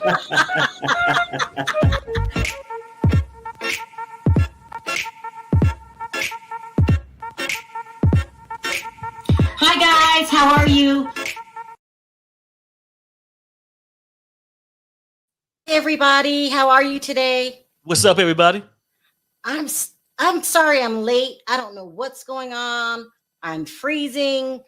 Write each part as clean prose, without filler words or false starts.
Hi guys, how are you? Everybody, how are you today? What's up, everybody? I'm sorry I'm late. I don't know what's going on. I'm freezing.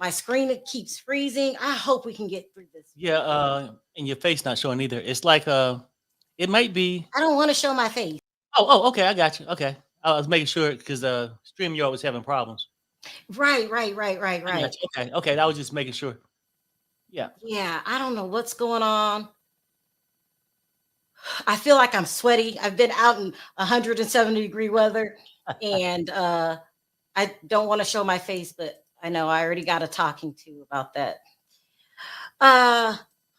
My screen keeps freezing. I hope we can get through this. Yeah, and your face not showing either. It's like it might be. I don't want to show my face. Okay, I got you. Okay, I was making sure because StreamYard was having problems. Right. I got you. Okay, I was just making sure. Yeah. Yeah, I don't know what's going on. I feel like I'm sweaty. I've been out in 170-degree weather, and I don't want to show my face, but I know I already got a talking to about that.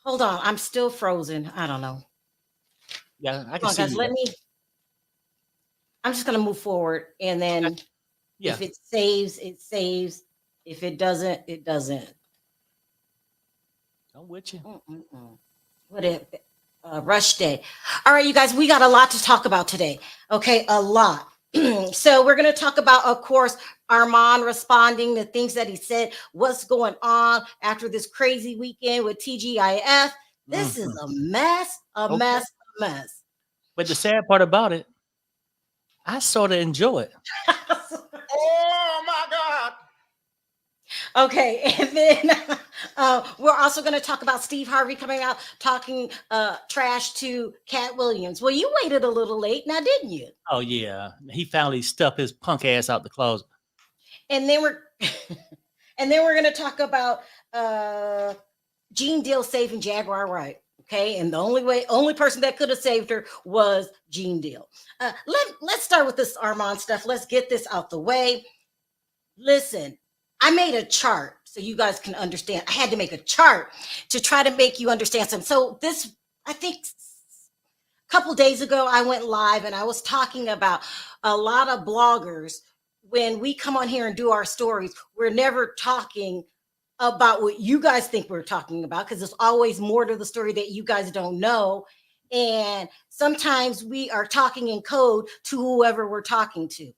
Hold on. I'm still frozen. I don't know. Yeah, I can Come on, see guys, you. I'm just gonna move forward, and then Yeah. if it saves, it saves. If it doesn't, it doesn't. I'm with you. What if rush day? All right, you guys, we got a lot to talk about today. Okay, a lot. So we're going to talk about, of course, Armon responding to things that he said, what's going on after this crazy weekend with TGIF. This is a mess, a mess. But the sad part about it, I sort of enjoy it. Oh my God. Okay, and then we're also going to talk about Steve Harvey coming out talking trash to Katt Williams. Well, you waited a little late now, didn't you? Oh yeah, he finally stuffed his punk ass out the closet. And then we're going to talk about Gene Deal saving Jaguar Wright. Okay, and the only person that could have saved her was Gene Deal. Let's start with this Armon stuff. Let's get this out the way. Listen, I made a chart so you guys can understand. I had to make a chart to try to make you understand something. So this, I think a couple days ago, I went live and I was talking about a lot of bloggers. When we come on here and do our stories, we're never talking about what you guys think we're talking about, because there's always more to the story that you guys don't know. And sometimes we are talking in code to whoever we're talking to.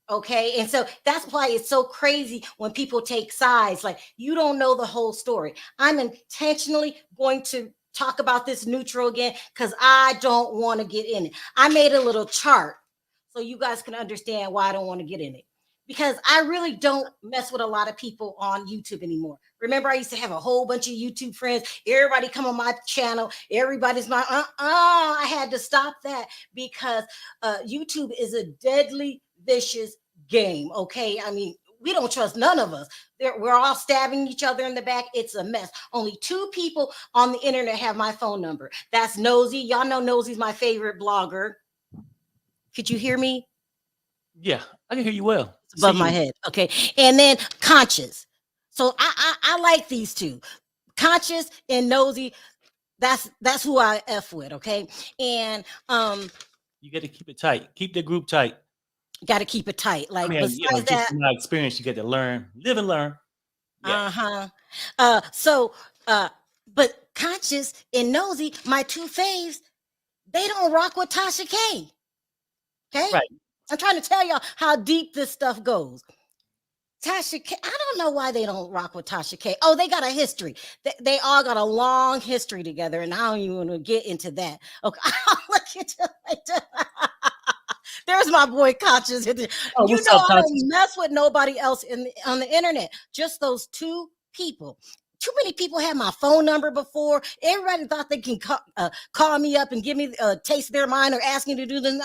Okay. And so that's why it's so crazy when people take sides. Like, you don't know the whole story. I'm intentionally going to talk about this neutral again because I don't want to get in it. I made a little chart so you guys can understand why I don't want to get in it, because I really don't mess with a lot of people on YouTube anymore. Remember, I used to have a whole bunch of YouTube friends. Everybody come on my channel. Everybody's my I had to stop that because YouTube is a deadly, vicious game. Okay, I mean, we don't trust none of us. We're all stabbing each other in the back. It's a mess. Only 2 people on the internet have my phone number. That's Nosy. Y'all know Nosy's my favorite blogger. Could you hear me? Yeah, I can hear you well. It's above my head. Okay, and then Conscious. So I like these 2, Conscious and Nosy. That's who I F with. Okay, and you got to keep it tight. Keep the group tight. Got to keep it tight. Like, I mean, besides that, from my experience, you get to learn, live and learn. Yeah. But Conscious and Nosy, my 2 faves, they don't rock with Tasha K. Okay, right. I'm trying to tell y'all how deep this stuff goes. Tasha K, I don't know why they don't rock with Tasha K. Oh, they got a history. They all got a long history together, and I don't even want to get into that. Okay, I'll look into it. There's my boy Conscious. Oh, you know, I don't mess with nobody else on the internet. Just those 2 people. Too many people had my phone number before. Everybody thought they can call me up and give me a taste of their mind or ask me to do this.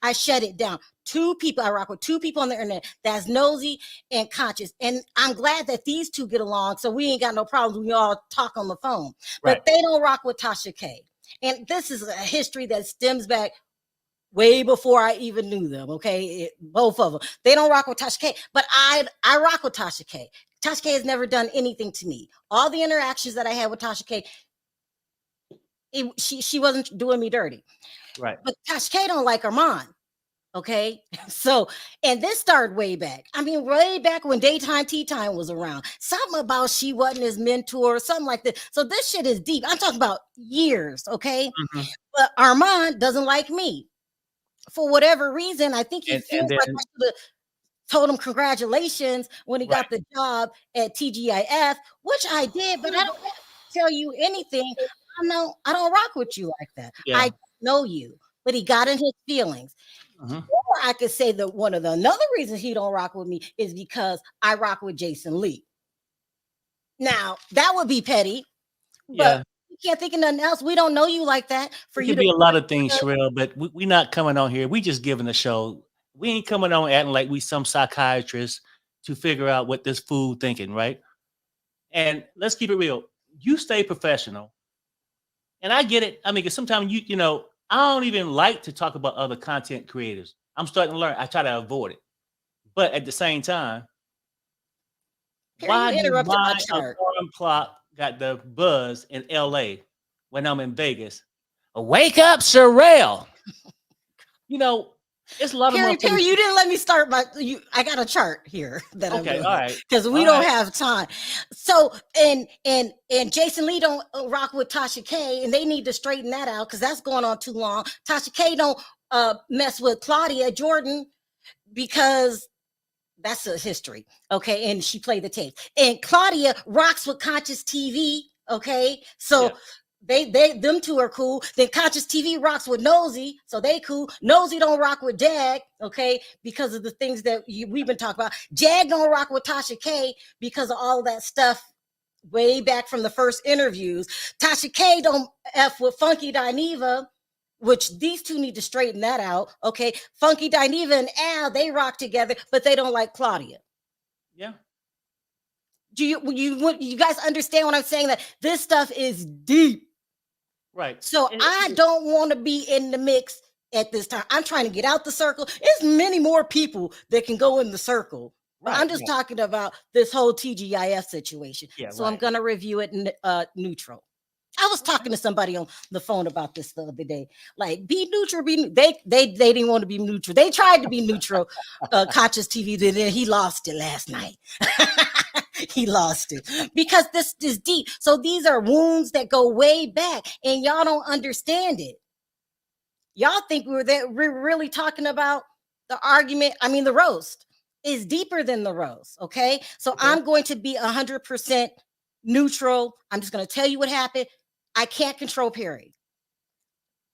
I shut it down. 2 people. I rock with 2 people on the internet. That's Nosy and Conscious. And I'm glad that these 2 get along, so we ain't got no problems. We all talk on the phone. Right. But they don't rock with Tasha K. And this is a history that stems back way before I even knew them. Okay, both of them. They don't rock with Tasha K, but I rock with Tasha K. Tasha K has never done anything to me. All the interactions that I had with Tasha K, she wasn't doing me dirty. Right. But Tasha K don't like Armon. Okay. So, and this started way back. I mean, way back when Daytime Tea Time was around. Something about she wasn't his mentor, something like that. So this shit is deep. I'm talking about years. Okay. Mhm. But Armon doesn't like me for whatever reason. I think he And feels then like I should have told him congratulations when he got the job at TGIF, which I did, but I don't have to tell you anything. I don't rock with you like that. Yeah. I know you, but he got in his feelings. Mhm. Or I could say that one of the another reasons he don't rock with me is because I rock with Jason Lee. Now that would be petty, but Yeah. you can't think of nothing else. We don't know you like that. For It you could be to a lot of things, Sharrell, but we not coming on here. We just giving a show. We ain't coming on acting like we some psychiatrist to figure out what this fool thinking, right? And let's keep it real. You stay professional. And I get it. I mean, because sometimes you know, I don't even like to talk about other content creators. I'm starting to learn. I try to avoid it. But at the same time, Here, why you do interrupted my my chart. alarm clock got the buzz in LA when I'm in Vegas? Wake up, Sharrell. You know, it's a lot of Perry, motherfuckers. you didn't let me start I got a chart here that I'm Okay, doing all right. because we All don't right. have time. So and Jason Lee don't rock with Tasha K, and they need to straighten that out because that's going on too long. Tasha K don't mess with Claudia Jordan because that's a history, okay? And she played the tape. And Claudia rocks with Conscious TV, okay? So them two are cool. Then Conscious TV rocks with Nosy, so they cool. Nosy don't rock with Jag, okay? Because of the things that we've been talking about. Jag don't rock with Tasha K because of all that stuff way back from the first interviews. Tasha K don't F with Funky Dineva, which these two need to straighten that out. Okay. Funky Dineva and Al, they rock together, but they don't like Claudia. Yeah. Do you guys understand what I'm saying? That this stuff is deep. Right. So I don't want to be in the mix at this time. I'm trying to get out the circle. There's many more people that can go in the circle. But I'm just talking about this whole TGIF situation. Yeah, so I'm going to review it neutral. I was talking to somebody on the phone about this the other day. Like, be neutral. They didn't want to be neutral. They tried to be neutral. Conscious TV. Then he lost it last night. He lost it because this is deep. So these are wounds that go way back, and y'all don't understand it. Y'all think we're really talking about the argument. I mean, the roast is deeper than the roast. Okay, so I'm going to be 100% neutral. I'm just going to tell you what happened. I can't control Perry.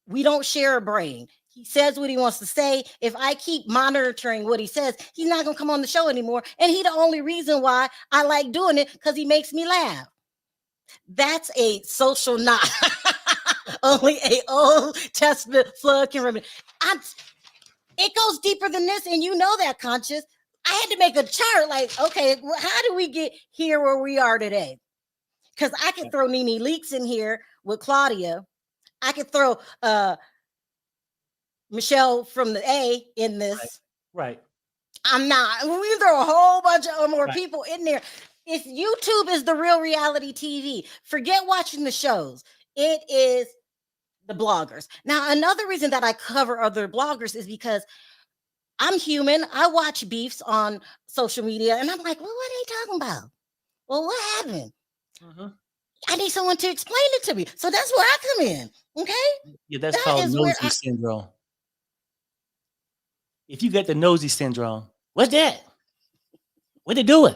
We don't share a brain. He says what he wants to say. If I keep monitoring what he says, he's not going to come on the show anymore. And he's the only reason why I like doing it, because he makes me laugh. That's a social knot. Only a Old Testament flood can remember. It goes deeper than this, and you know that, Conscious. I had to make a chart like, okay, how do we get here where we are today? Because I could throw Nene Leakes in here with Claudia. I could throw Michelle from the A in this. Right. I'm not. We throw a whole bunch of more people in there. If YouTube is the real reality TV, forget watching the shows. It is the bloggers. Now, another reason that I cover other bloggers is because I'm human. I watch beefs on social media, and I'm like, well, what are they talking about? Well, what happened? I need someone to explain it to me. So that's where I come in. Okay. Yeah, that's called nosy syndrome. If you get the nosy syndrome, what's that? What they doing?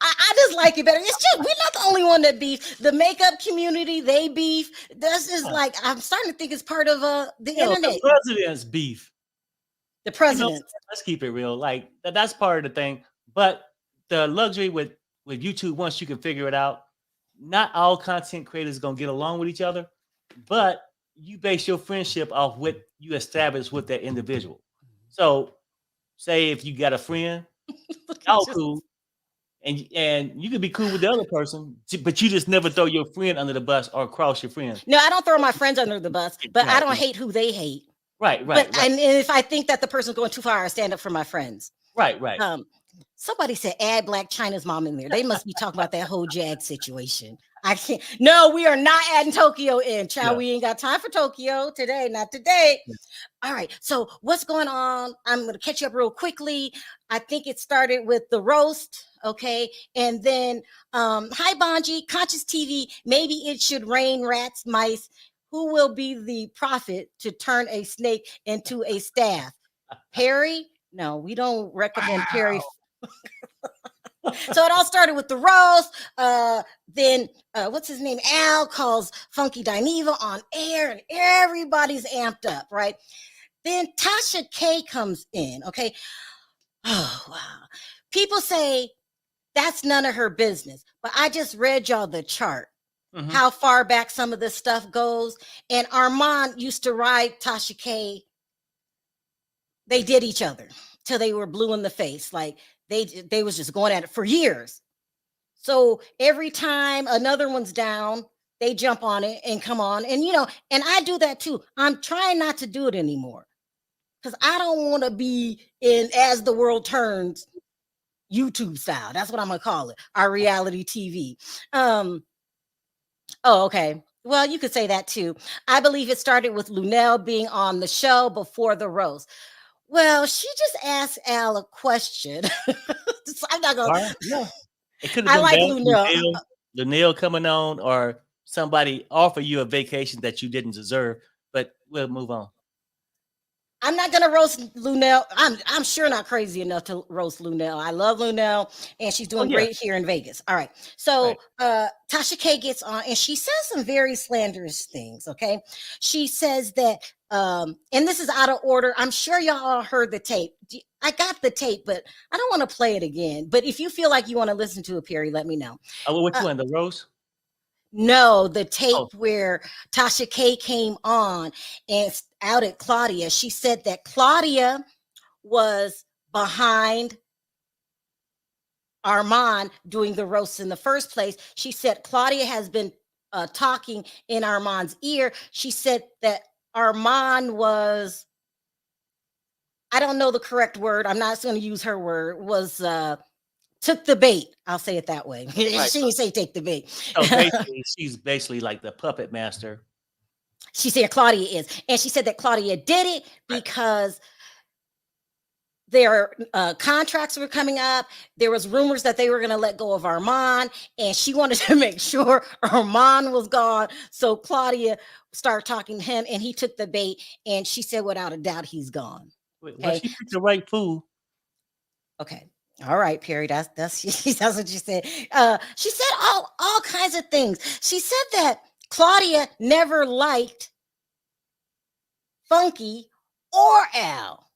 I just like it better. It's just we're not the only one that beef. The makeup community, they beef. This is like I'm starting to think it's part of the internet. The president's beef. The president. Let's keep it real. Like that's part of the thing. But the luxury with YouTube, once you can figure it out, not all content creators gonna get along with each other, but you base your friendship off what you establish with that individual. So, say if you got a friend, y'all cool, and you can be cool with the other person, but you just never throw your friend under the bus or cross your friend. No, I don't throw my friends under the bus, but I don't hate who they hate. Right. And if I think that the person's going too far, I stand up for my friends. Right. Somebody said add Black China's mom in there. They must be talking about that whole Jag situation. I can't. No, we are not adding Tokyo in. Child, Yeah. we ain't got time for Tokyo today. Not today. All right. So what's going on? I'm going to catch you up real quickly. I think it started with the roast. Okay. And then, hi, Bonji, Conscious TV. Maybe it should rain rats, mice. Who will be the prophet to turn a snake into a staff? Perry? No, we don't recommend Perry. So it all started with the roast. Then what's his name? Al calls Funky Dineva on air, and everybody's amped up, right? Then Tasha K comes in. Okay. Oh wow. People say that's none of her business, but I just read y'all the chart. How far back some of this stuff goes. And Armon used to ride Tasha K. They did each other till they were blue in the face. Like they was just going at it for years. So every time another one's down, they jump on it and come on. And and I do that too. I'm trying not to do it anymore because I don't want to be in As the World Turns YouTube style. That's what I'm gonna call it. Our reality TV. Oh, okay. Well, you could say that too. I believe it started with Lunel being on the show before the roast. Well, she just asked Al a question. So I'm not gonna. Yeah. It could I have like been Lunel. Lunel coming on, or somebody offer you a vacation that you didn't deserve. But we'll move on. I'm not gonna roast Lunel. I'm sure not crazy enough to roast Lunel. I love Lunel, and she's doing great here in Vegas. All right. So Tasha K gets on, and she says some very slanderous things. Okay. She says that, and this is out of order. I'm sure y'all all heard the tape. I got the tape, but I don't want to play it again. But if you feel like you want to listen to it, Perry, let me know. Which one? The roast? No, the tape where Tasha K came on and outed Claudia. She said that Claudia was behind Armon doing the roast in the first place. She said Claudia has been talking in Armon's ear. She said that Armon was, I don't know the correct word. I'm not going to use her word, was took the bait. I'll say it that way. Right. She didn't say take the bait. So basically, she's basically like the puppet master. She said Claudia is. And she said that Claudia did it because their contracts were coming up. There was rumors that they were going to let go of Armon, and she wanted to make sure Armon was gone. So Claudia started talking to him, and he took the bait. And she said, without a doubt, he's gone. Well, she picked the right fool. Okay. All right, Perry. That's what she said. She said all kinds of things. She said that Claudia never liked Funky or Al.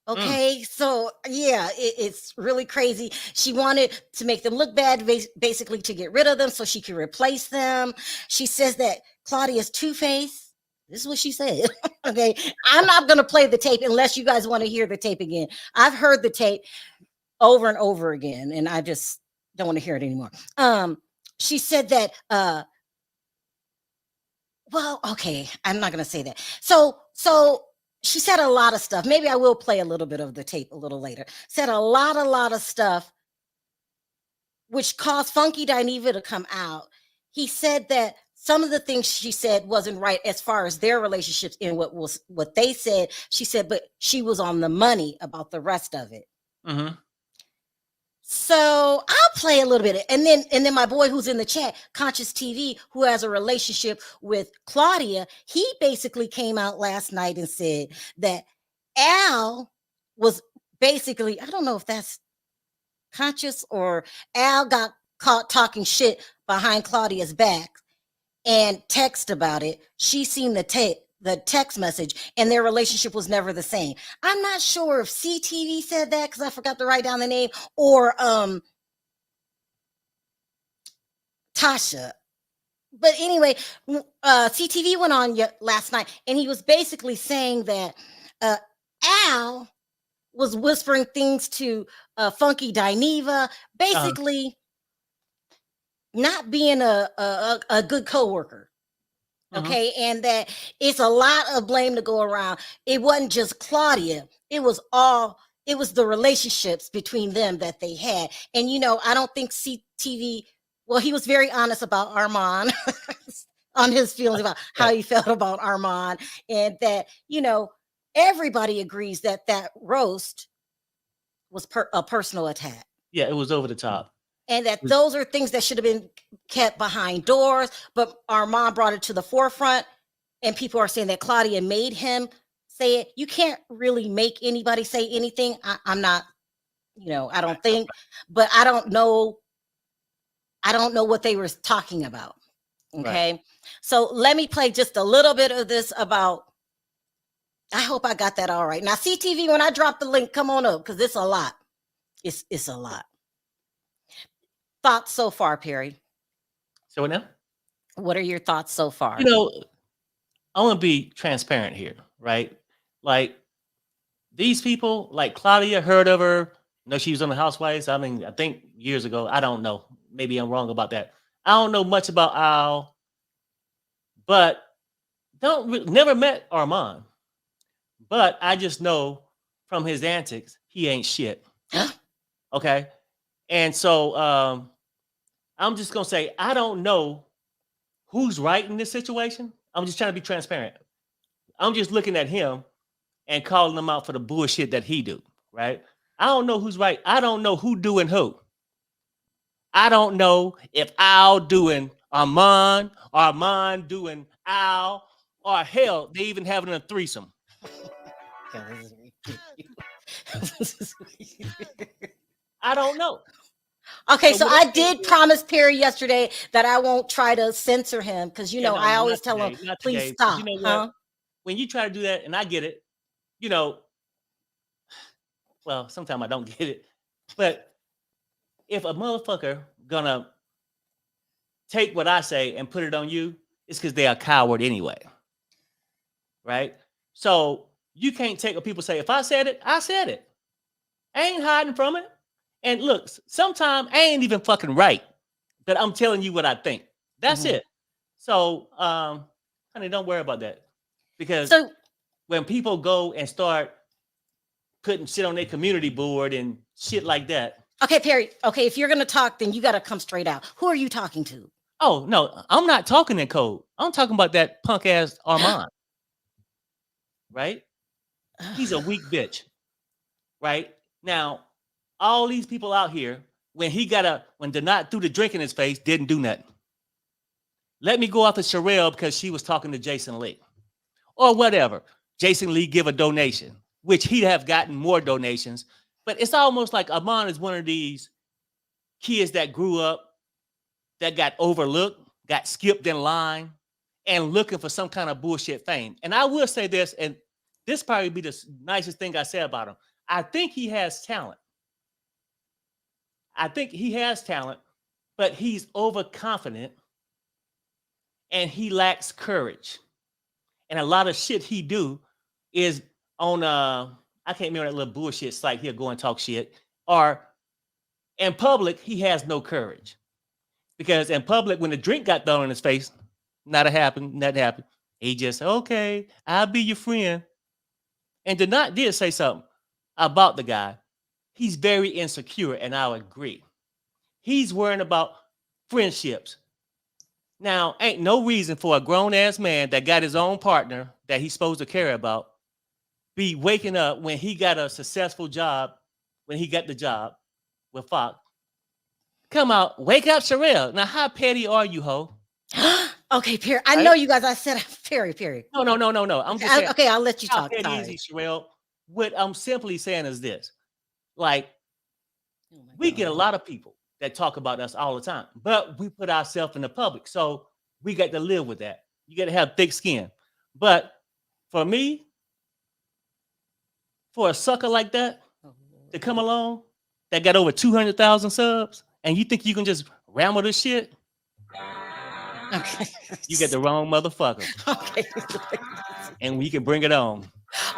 Okay, so yeah, it's really crazy. She wanted to make them look bad, basically to get rid of them so she could replace them. She says that Claudia's two-faced. This is what she said. Okay, I'm not going to play the tape unless you guys want to hear the tape again. I've heard the tape over and over again, and I just don't want to hear it anymore. She said that, well, okay, I'm not going to say that. So she said a lot of stuff. Maybe I will play a little bit of the tape a little later. Said a lot of stuff, which caused Funky Dineva to come out. He said that some of the things she said wasn't right as far as their relationships and what they said. She said, but she was on the money about the rest of it. Mm-hmm. So I'll play a little bit. And then my boy who's in the chat, Conscious TV, who has a relationship with Claudia, he basically came out last night and said that Al was basically, I don't know if that's Conscious or Al got caught talking shit behind Claudia's back and text about it. She seen the text message, and their relationship was never the same. I'm not sure if CTV said that because I forgot to write down the name, or Tasha. But anyway, CTV went on last night, and he was basically saying that Al was whispering things to Funky Dineva, basically not being a good coworker. Okay, and that it's a lot of blame to go around. It wasn't just Claudia, it was all it was the relationships between them that they had. And, you know, I don't think CTV, well, he was very honest about Armon on his feelings about how he felt about Armon, and that, you know, everybody agrees that that roast was a personal attack. Yeah, it was over the top. And that those are things that should have been kept behind doors, but Armon brought it to the forefront. And people are saying that Claudia made him say it. You can't really make anybody say anything. I'm not, you know, I don't think, but I don't know what they were talking about. Okay. Right. So let me play just a little bit of this about, I hope I got that all right. Now, CTV, when I drop the link, come on up, because it's a lot. It's a lot. Thoughts so far, Perry? So what now? What are your thoughts so far? You know, I want to be transparent here, right? Like, these people, like Claudia, heard of her. No, she was on the Housewives. I mean, I think years ago. I don't know. Maybe I'm wrong about that. I don't know much about Al, but never met Armon. But I just know from his antics, he ain't shit. Okay? And so I'm just going to say, I don't know who's right in this situation. I'm just trying to be transparent. I'm just looking at him and calling him out for the bullshit that he do, right? I don't know who's right. I don't know who doing who. I don't know if Al doing Armon, Armon doing Al, or hell, they even having a threesome. I don't know. Okay, so I did promise Perry yesterday that I won't try to censor him, because, you know, I always tell him, please stop. You know what? When you try to do that, and I get it, you know, well, sometimes I don't get it, but if a motherfucker gonna take what I say and put it on you, it's because they're a coward anyway, right? So you can't take what people say. If I said it, I said it. I ain't hiding from it. And look, sometimes I ain't even fucking right, but I'm telling you what I think. That's it. So, honey, don't worry about that. Because when people go and start putting shit on their community board and shit like that. Okay, Perry. Okay, if you're going to talk, then you got to come straight out. Who are you talking to? Oh, no, I'm not talking in code. I'm talking about that punk ass Armon. Right? He's a weak bitch. Right? Now, all these people out here, when Denat threw the drink in his face, didn't do nothing. Let me go off of Sharrell because she was talking to Jason Lee. Or whatever. Jason Lee give a donation, which he'd have gotten more donations. But it's almost like Armon is one of these kids that grew up, that got overlooked, got skipped in line, and looking for some kind of bullshit fame. And I will say this, and this probably be the nicest thing I say about him. I think he has talent. But he's overconfident and he lacks courage. And a lot of shit he do is on I can't remember that little bullshit site. He'll go and talk shit. Or in public, he has no courage. Because in public, when the drink got thrown in his face, nothing happened. He just, okay, I'll be your friend. And Denat did say something about the guy. He's very insecure, and I'll agree. He's worrying about friendships. Now, ain't no reason for a grown-ass man that got his own partner that he's supposed to care about be waking up when he got a successful job, when he got the job with Fox. Come out, wake up, Sharrell. Now, how petty are you, ho? Okay, Perry. I know you guys. I said Perry. No. I'm just saying. Okay, I'll let you talk. Easy, Sharrell. What I'm simply saying is this. Like, we get a lot of people that talk about us all the time, but we put ourselves in the public. So we got to live with that. You got to have thick skin. But for me, for a sucker like that to come along that got over 200,000 subs, and you think you can just ramble this shit? Okay. You get the wrong motherfucker. Okay. And we can bring it on.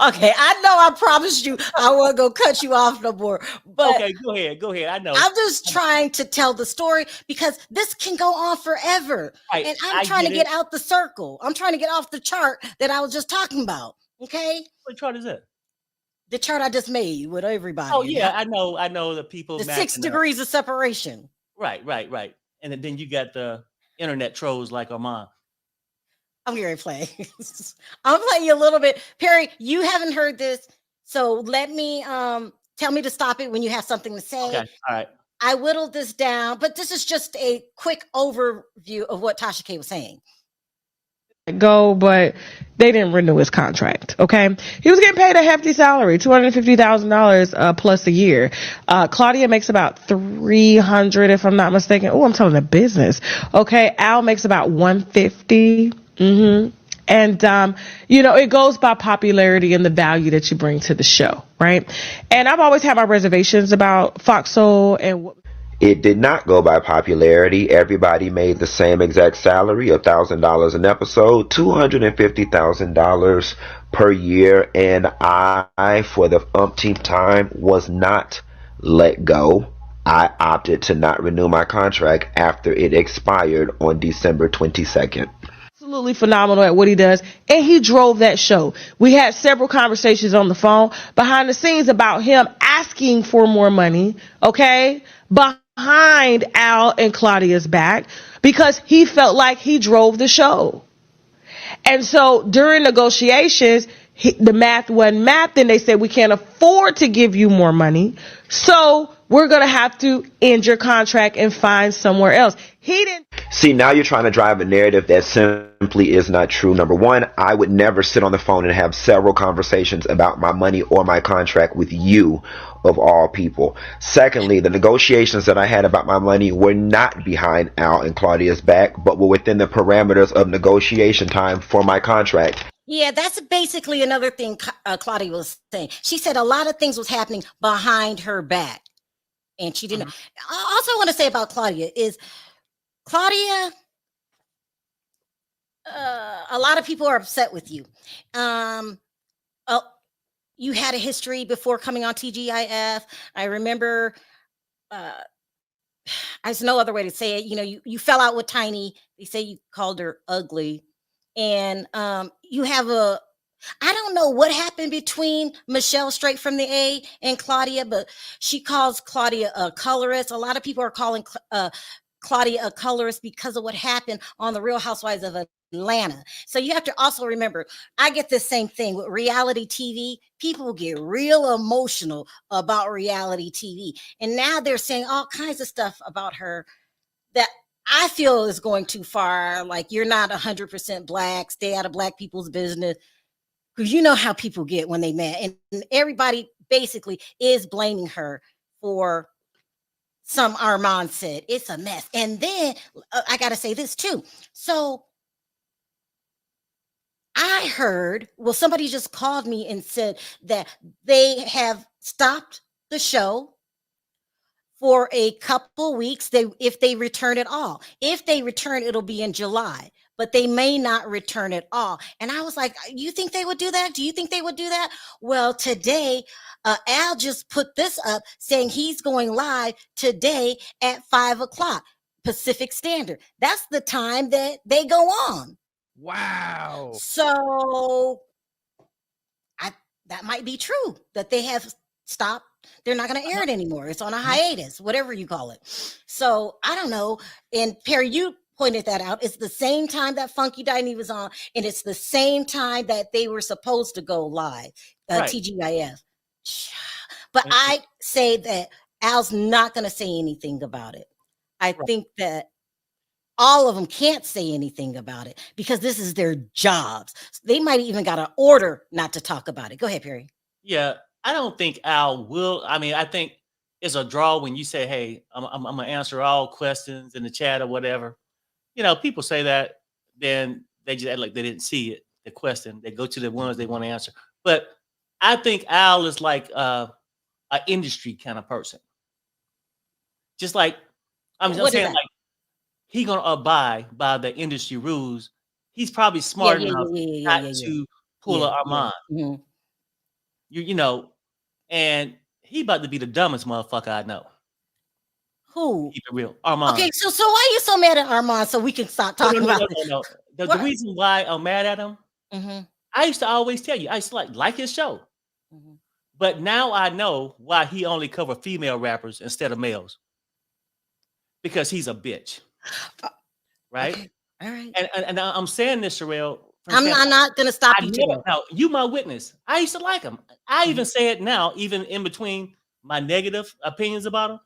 Okay, I know I promised you I wasn't gonna cut you off no more. But okay, go ahead. I know. I'm just trying to tell the story because this can go on forever. Right. And I'm trying to get out the circle. I'm trying to get off the chart that I was just talking about. Okay. What chart is it? The chart I just made with everybody. Oh yeah, I know the people. The 6 degrees of separation. Right. And then you got the internet trolls like Armon. I'm going to play. I'll play you a little bit. Perry, you haven't heard this, so let me tell me to stop it when you have something to say. Okay, all right. I whittled this down, but this is just a quick overview of what Tasha K was saying. Go, but they didn't renew his contract. Okay, he was getting paid a hefty salary, $250,000 plus a year. Claudia makes about $300, if I'm not mistaken. Oh, I'm telling the business. Okay, Al makes about $150. And it goes by popularity and the value that you bring to the show, right? And I've always had my reservations about Fox Soul and what. It did not go by popularity. Everybody made the same exact salary, $1,000 an episode, $250,000 per year. And I, for the umpteenth time, was not let go. I opted to not renew my contract after it expired on December 22nd. Absolutely phenomenal at what he does, and he drove that show. We had several conversations on the phone behind the scenes about him asking for more money, okay, behind Al and Claudia's back, because he felt like he drove the show. And so during negotiations, the math wasn't math, and they said, we can't afford to give you more money, so we're going to have to end your contract and find somewhere else. He didn't. See, now you're trying to drive a narrative that simply is not true. Number one, I would never sit on the phone and have several conversations about my money or my contract with you, of all people. Secondly, the negotiations that I had about my money were not behind Al and Claudia's back, but were within the parameters of negotiation time for my contract. Yeah, that's basically another thing Claudia was saying. She said a lot of things was happening behind her back. And she didn't. I also want to say about Claudia is Claudia, a lot of people are upset with you. You had a history before coming on TGIF. I remember, there's no other way to say it. You fell out with Tiny. They say you called her ugly. And you have I don't know what happened between Michelle straight from the A and Claudia, but she calls Claudia a colorist. A lot of people are calling Claudia a colorist because of what happened on the Real Housewives of Atlanta. So you have to also remember, I get the same thing with reality TV. People get real emotional about reality TV. And now they're saying all kinds of stuff about her that I feel is going too far. Like, you're not 100% black, stay out of black people's business. Because you know how people get when they mad. And everybody basically is blaming her for some Armon said. It's a mess. And then I got to say this too. So I heard, somebody just called me and said that they have stopped the show for a couple weeks. If they return at all. If they return, it'll be in July. But they may not return at all. And I was like, you think they would do that? Do you think they would do that? Well, today, Al just put this up saying he's going live today at 5:00 Pacific Standard. That's the time that they go on. Wow. So that might be true, that they have stopped. They're not going to air it anymore. It's on a hiatus, whatever you call it. So I don't know. And Perry, you pointed that out. It's the same time that Funky Diney was on, and it's the same time that they were supposed to go live, right. TGIF. But I say that Al's not going to say anything about it. I think that all of them can't say anything about it because this is their jobs. They might even got an order not to talk about it. Go ahead, Perry. Yeah, I don't think Al will. I mean, I think it's a draw when you say, hey, I'm going to answer all questions in the chat or whatever. People say that, then they just act like they didn't see it, the question. They go to the ones they want to answer. But I think Al is like an industry kind of person. Just like, I'm saying, like, he's going to abide by the industry rules. He's probably smart enough not to pull an Armon. Mm-hmm. And he about to be the dumbest motherfucker I know. Who? Keep it real. Armon. Okay, so why are you so mad at Armon so we can stop talking about it? No. The reason why I'm mad at him, I used to always tell you, I used to like his show. But now I know why he only covered female rappers instead of males. Because he's a bitch. Right? Okay. All right. And I'm saying this, Sharrell. I'm not going to stop you today. Now, you my witness. I used to like him. I even say it now, even in between my negative opinions about him.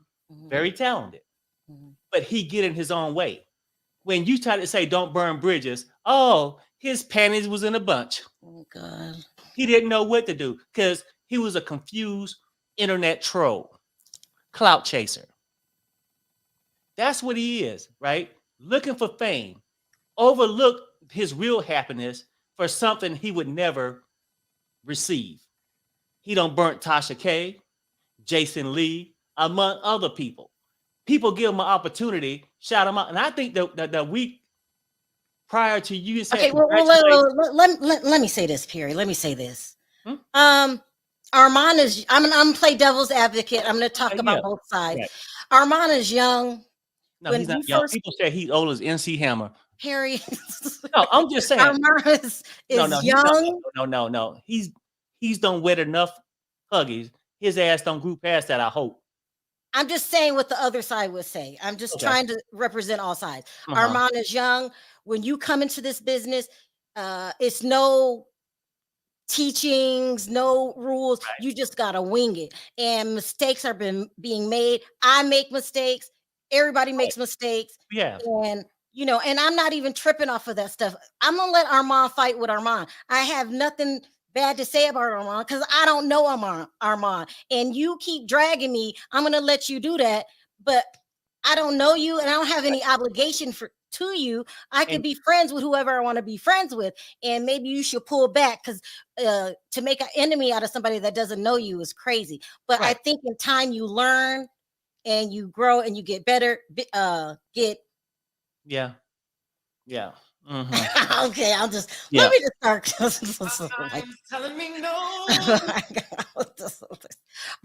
Very talented. But he get in his own way. When you try to say don't burn bridges, oh, his panties was in a bunch. Oh, God. He didn't know what to do because he was a confused internet troll, clout chaser. That's what he is, right? Looking for fame. Overlook his real happiness for something he would never receive. He done burnt Tasha K, Jason Lee, among other people. People give him an opportunity, shout him out. And I think that the week prior to you saying, okay, well, let me say this, Perry. Let me say this. Armon is, I'm gonna play devil's advocate. I'm gonna talk about both sides. Right. Armon is young. No, he's not young. People say he's old as NC Hammer. Perry. No, I'm just saying. Armon is young. No. He's done wet enough huggies. His ass don't grew past that, I hope. I'm just saying what the other side would say. I'm just trying to represent all sides. Armon is young. When you come into this business, it's no teachings, no rules. Right. You just got to wing it. And mistakes are being made. I make mistakes. Everybody makes mistakes. Yeah. And, you know, and I'm not even tripping off of that stuff. I'm going to let Armon fight with Armon. I have nothing bad to say about Armon because I don't know Armon. And you keep dragging me. I'm going to let you do that. But I don't know you and I don't have any obligation to you. I could be friends with whoever I want to be friends with. And maybe you should pull back because to make an enemy out of somebody that doesn't know you is crazy. But I think in time you learn and you grow and you get better. Yeah. Mm-hmm. Okay, I'll just let me just start. Telling me no.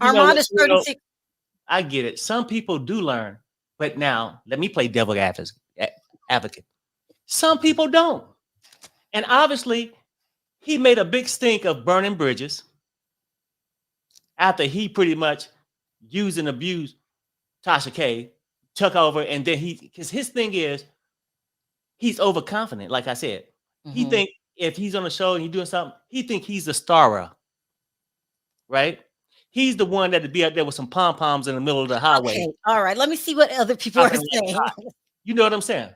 Armon is 36. I get it. Some people do learn, but now let me play devil advocate. Some people don't, and obviously, he made a big stink of burning bridges after he pretty much used and abused Tasha K, took over, and then because his thing is. He's overconfident, like I said. He think if he's on a show and he's doing something, he think he's the star, right? He's the one that would be out there with some pom-poms in the middle of the highway. Okay, all right. Let me see what other people are saying. You know what I'm saying?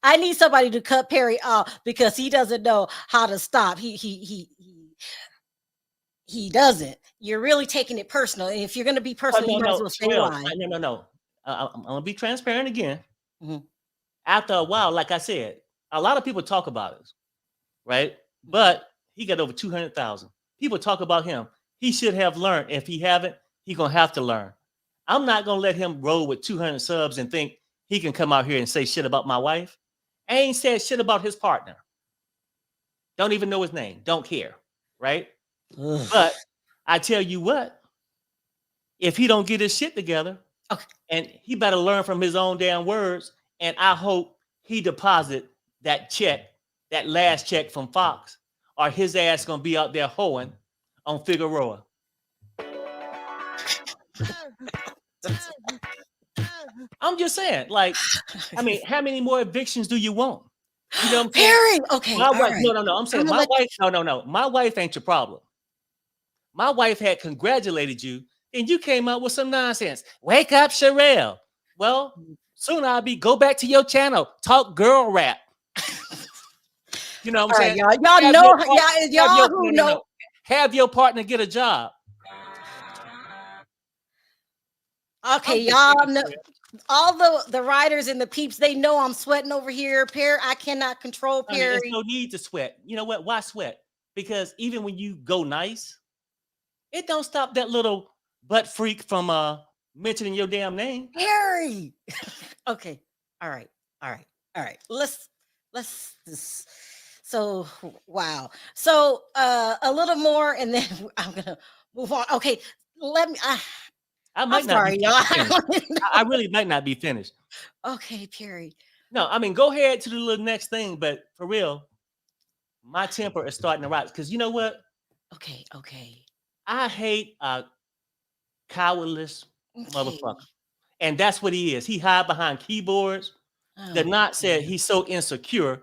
I need somebody to cut Perry off because he doesn't know how to stop. He doesn't. You're really taking it personal. And if you're going to be personal, you might as well stay wide. No. I'm going to be transparent again. After a while, like I said, a lot of people talk about us, right? But he got over 200,000. People talk about him. He should have learned. If he haven't, he's going to have to learn. I'm not going to let him roll with 200 subs and think he can come out here and say shit about my wife. I ain't said shit about his partner. Don't even know his name. Don't care, right? But I tell you what, if he don't get his shit together, and he better learn from his own damn words, and I hope he deposit that check, that last check from Fox, or his ass gonna be out there hoeing on Figueroa. I'm just saying, like, I mean, how many more evictions do you want? You know what I'm saying? Perry, okay. My wife, no. I'm saying my wife, no. My wife ain't your problem. My wife had congratulated you, and you came out with some nonsense. Wake up, Sharrell. Well, soon I'll go back to your channel, talk girl rap. You know what I'm saying? Y'all know. Have your partner get a job. Okay, y'all know. All the writers and the peeps, they know I'm sweating over here. Perry, I cannot control Perry. There's no need to sweat. You know what? Why sweat? Because even when you go nice, it don't stop that little butt freak from mentioning your damn name. Perry. Okay. All right. Let's so wow. So a little more and then I'm gonna move on. Okay, let me I'm sorry, y'all. I really might not be finished. Okay, Perry. No, I mean go ahead to the next thing, but for real, my temper is starting to rise. Because you know what? Okay. I hate a cowardless Okay. motherfucker. And that's what he is. He hide behind keyboards. Oh, Denot said he's so insecure.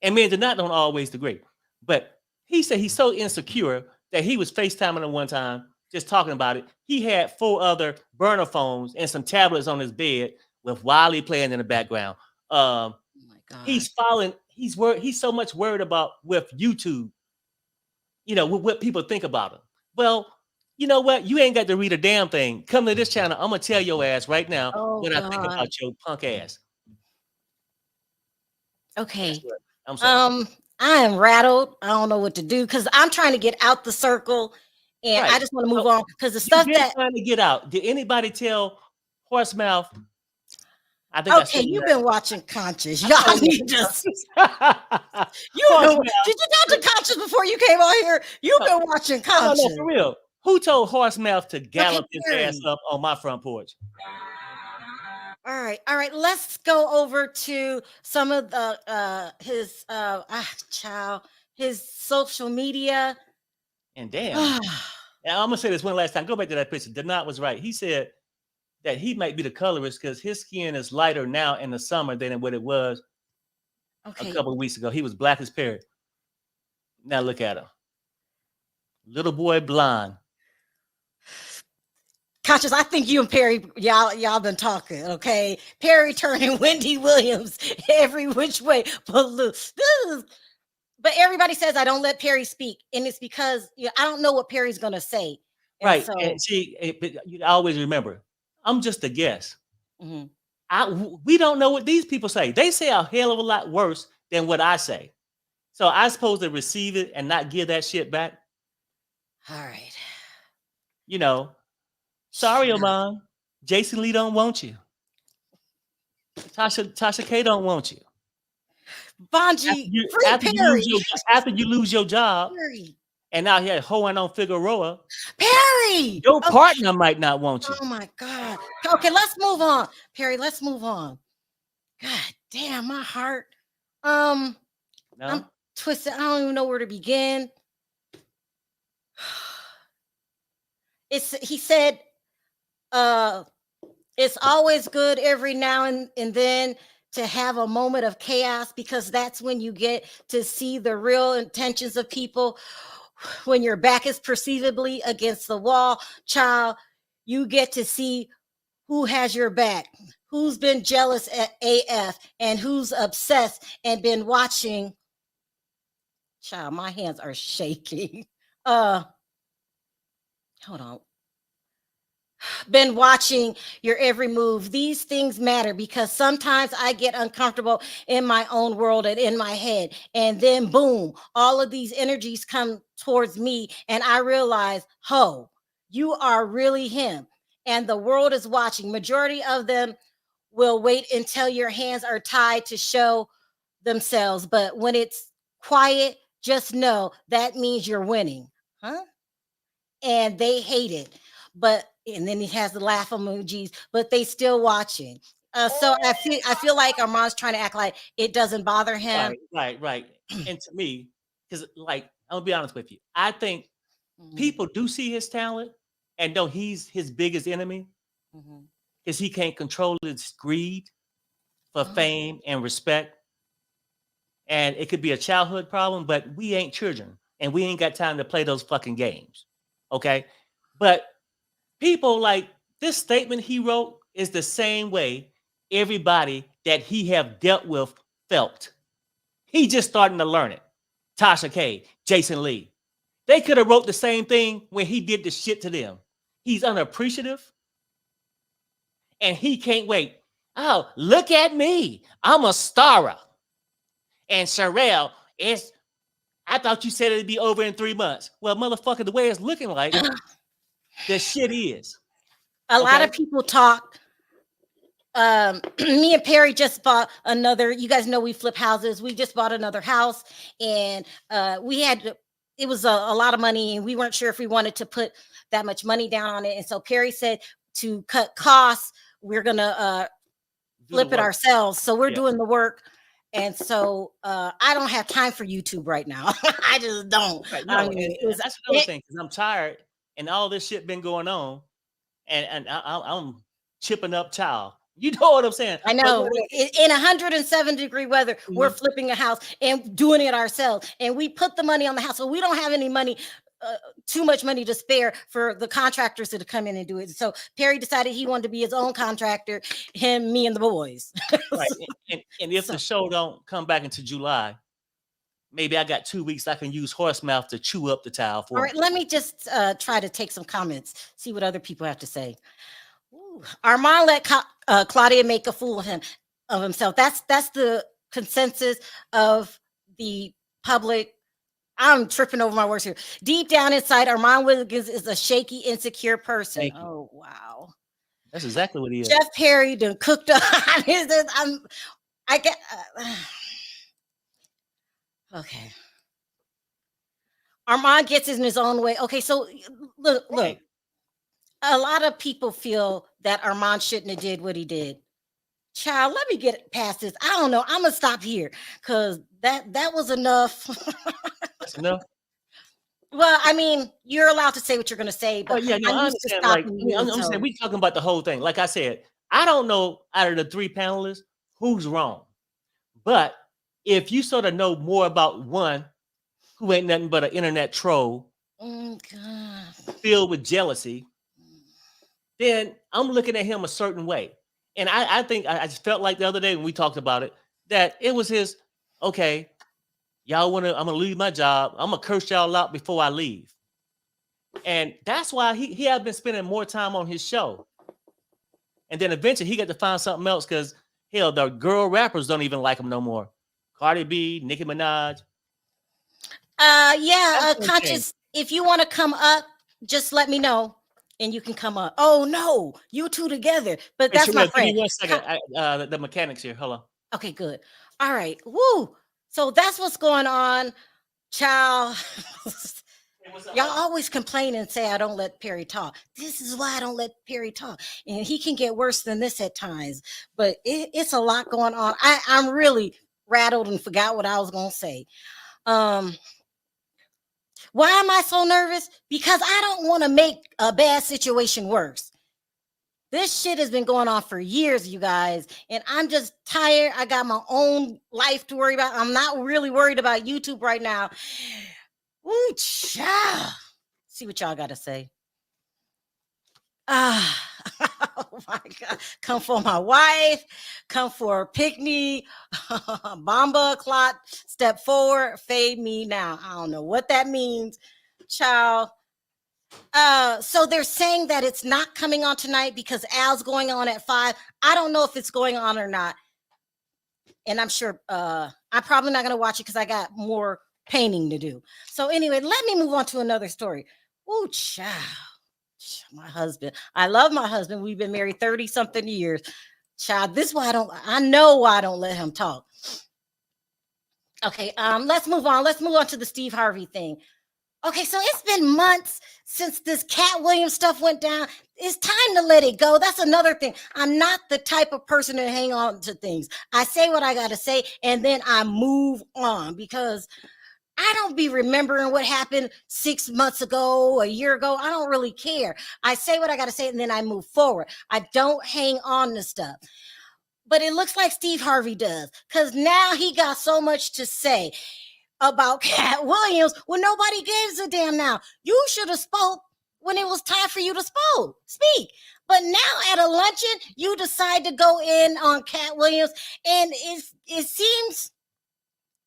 And me and Denot don't always agree. But he said he's so insecure that he was FaceTiming him one time, just talking about it. He had 4 other burner phones and some tablets on his bed with Wiley playing in the background. oh my God. He's following, he's so much worried about with YouTube, what people think about him. Well, you know what? You ain't got to read a damn thing. Come to this channel. I'm gonna tell your ass right now what I think about your punk ass. Okay. I'm sorry. I am rattled. I don't know what to do because I'm trying to get out the circle, and Right. I just want to move on because the stuff You've been that. trying to get out. Did anybody tell Horsemouth? I think Okay, you've been watching Conscious. Y'all need to. You did you talk to Conscious before you came on here? You've been watching Conscious. No, for real. Who told Horsemouth to gallop his Perry. ass up on my front porch? All right. Let's go over to some of the his social media. And damn. And I'm gonna say this one last time. Go back to that picture. Denot was right. He said that he might be the colorist because his skin is lighter now in the summer than what it was a couple of weeks ago. He was black as Perry. Now look at him. Little boy blonde. Conscious, I think you and Perry, y'all been talking, okay? Perry turning Wendy Williams every which way. But everybody says I don't let Perry speak, and it's because I don't know what Perry's gonna say. And right. So, and you always remember, I'm just a guess. Mm-hmm. We don't know what these people say. They say a hell of a lot worse than what I say. So I'm supposed to receive it and not give that shit back. All right. Sorry, Armon. Jason Lee don't want you. Tasha K don't want you. Bonji, after you lose your job, Perry. And out here hoeing on Figueroa, Perry, your partner might not want you. Oh my God. Okay, let's move on, Perry. Let's move on. God damn, my heart. No? I'm twisted. I don't even know where to begin. He said, it's always good every now and then to have a moment of chaos because that's when you get to see the real intentions of people. When your back is perceivably against the wall, child, you get to see who has your back, who's been jealous at AF, and who's obsessed and been watching. Child, my hands are shaking. Hold on. Been watching your every move. These things matter because sometimes I get uncomfortable in my own world and in my head. And then boom, all of these energies come towards me. And I realize, you are really him. And the world is watching. Majority of them will wait until your hands are tied to show themselves. But when it's quiet, just know that means you're winning. And they hate it. And then he has the laugh emojis, but they still watching. So I feel like Armon's trying to act like it doesn't bother him. Right. And to me, because I'm gonna be honest with you, I think people do see his talent and know he's his biggest enemy because he can't control his greed for fame and respect. And it could be a childhood problem, but we ain't children and we ain't got time to play those fucking games. Okay. But people like this statement he wrote is the same way everybody that he have dealt with felt. He just starting to learn it. Tasha K, Jason Lee. They could have wrote the same thing when he did the shit to them. He's unappreciative. And he can't wait. Oh, look at me. I'm a star. And Sharrell, I thought you said it'd be over in 3 months. Well, motherfucker, the way it's looking like, the shit is. A lot of people talk. Me and Perry just bought another. You guys know we flip houses. We just bought another house, and it was a lot of money, and we weren't sure if we wanted to put that much money down on it. And so Perry said to cut costs, we're gonna flip it ourselves. So we're doing the work. And so I don't have time for YouTube right now. I just don't. Right, no, that's another thing, because I'm tired and all this shit been going on, and I'm chipping up child. You know what I'm saying? I know. In 107-degree weather, we're flipping a house and doing it ourselves. And we put the money on the house. So we don't have any money, too much money to spare for the contractors to come in and do it. So Perry decided he wanted to be his own contractor, him, me, and the boys. Right. And if the show don't come back into July, maybe I got 2 weeks I can use horse mouth to chew up the towel for. All right, let me just try to take some comments, see what other people have to say. Ooh. Armon let Claudia make a fool of himself. That's the consensus of the public. I'm tripping over my words here. Deep down inside, Armon Wiggins is a shaky, insecure person. Oh, wow. That's exactly what he is. Jeff Perry done cooked up. Okay. Armon gets in his own way. Okay, so look. A lot of people feel that Armon shouldn't have did what he did. Child, let me get past this. I don't know. I'm gonna stop here because that was enough. That's enough. Well, I mean, you're allowed to say what you're gonna say, but yeah, no, I understand. Like, I'm saying we talking about the whole thing. Like I said, I don't know out of the three panelists who's wrong, but if you sort of know more about one who ain't nothing but an internet troll filled with jealousy, then I'm looking at him a certain way. And I think I just felt like the other day when we talked about it, that it was his, okay, y'all I'm going to leave my job. I'm going to curse y'all out before I leave. And that's why he had been spending more time on his show. And then eventually he got to find something else because, hell, the girl rappers don't even like him no more. Cardi B, Nicki Minaj. Conscious, if you want to come up, just let me know. And you can come up. Oh no, you two together. But that's my friend. Give me 1 second. The mechanics here. Hold on. Okay, good. All right. Woo. So that's what's going on, child. Y'all always complain and say I don't let Perry talk. This is why I don't let Perry talk. And he can get worse than this at times. But it's a lot going on. I'm really rattled and forgot what I was gonna say. Why am I so nervous? Because I don't want to make a bad situation worse. This shit has been going on for years, you guys, and I'm just tired. I got my own life to worry about. I'm not really worried about YouTube right now. Ooh, child. See what y'all got to say. Oh my God. Come for my wife. Come for a picnic. Bomba clot. Step forward. Fade me now. I don't know what that means. Child. So they're saying that it's not coming on tonight because Al's going on at 5. I don't know if it's going on or not. And I'm sure I'm probably not going to watch it because I got more painting to do. So anyway, let me move on to another story. Ooh, child. My husband. I love my husband. We've been married 30-something years. Child, this is why I know why I don't let him talk. Okay, let's move on. Let's move on to the Steve Harvey thing. Okay, so it's been months since this Katt Williams stuff went down. It's time to let it go. That's another thing. I'm not the type of person to hang on to things. I say what I got to say, and then I move on because I don't be remembering what happened 6 months ago, a year ago. I don't really care. I say what I got to say, and then I move forward. I don't hang on to stuff. But it looks like Steve Harvey does because now he got so much to say about Katt Williams when nobody gives a damn now. You should have spoke when it was time for you to speak. But now at a luncheon, you decide to go in on Katt Williams, and it seems